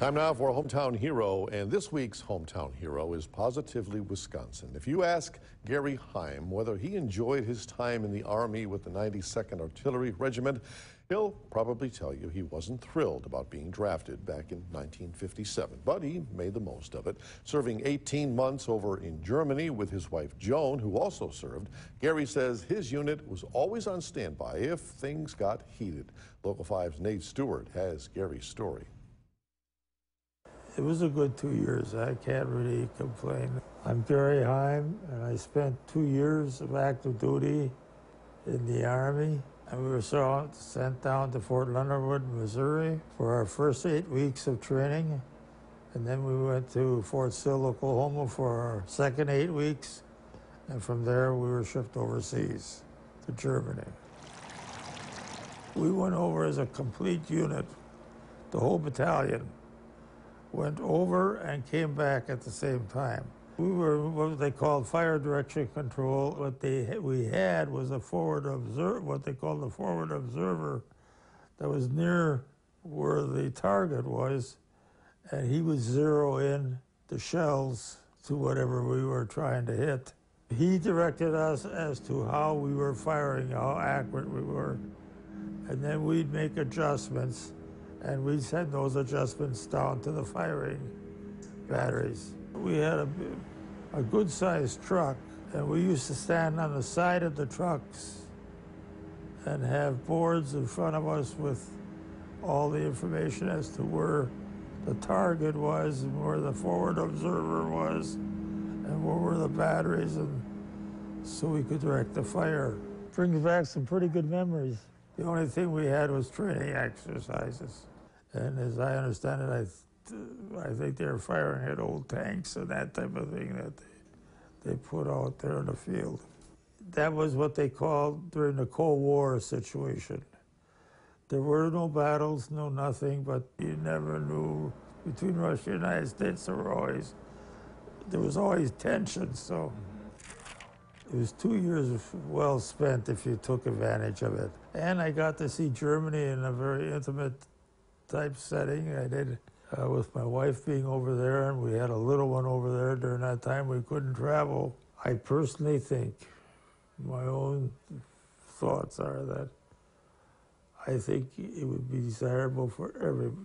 Time now for a hometown hero, and this week's hometown hero is positively Wisconsin. If you ask Gary Heim whether he enjoyed his time in the Army with the 92nd Artillery Regiment, he'll probably tell you he wasn't thrilled about being drafted back in 1957, but he made the most of it. Serving 18 months over in Germany with his wife Joan, who also served, Gary says his unit was always on standby if things got heated. Local 5's Nate Stewart has Gary's story. It was a good 2 years. I can't really complain. I'm Gary Heim, and I spent 2 years of active duty in the Army. And we were sent down to Fort Leonard Wood, Missouri for our first 8 weeks of training. And then we went to Fort Sill, Oklahoma for our second 8 weeks. And from there, we were shipped overseas to Germany. We went over as a complete unit. The whole battalion went over and came back at the same time. We were what they called fire direction control. What we had was a forward observer, what they called the forward observer, that was near where the target was, and he would zero in the shells to whatever we were trying to hit. He directed us as to how we were firing, how accurate we were, and then we'd make adjustments, and we'd send those adjustments down to the firing batteries. We had a good-sized truck, and we used to stand on the side of the trucks and have boards in front of us with all the information as to where the target was and where the forward observer was and where were the batteries, and so we could direct the fire. Brings back some pretty good memories. The only thing we had was training exercises. And as I understand it, I think they were firing at old tanks and that type of thing that they put out there in the field. That was what they called during the Cold War situation. There were no battles, no nothing, but you never knew between Russia and the United States. There was always tension, so it was 2 years well spent if you took advantage of it. And I got to see Germany in a very intimate type setting. I did with my wife being over there, and we had a little one over there during that time. We couldn't travel. I personally think, my own thoughts are that I think it would be desirable for everybody.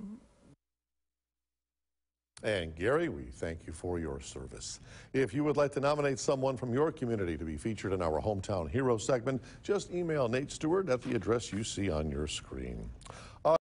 And Gary, we thank you for your service. If you would like to nominate someone from your community to be featured in our Hometown Hero segment, just email Nate Stewart at the address you see on your screen.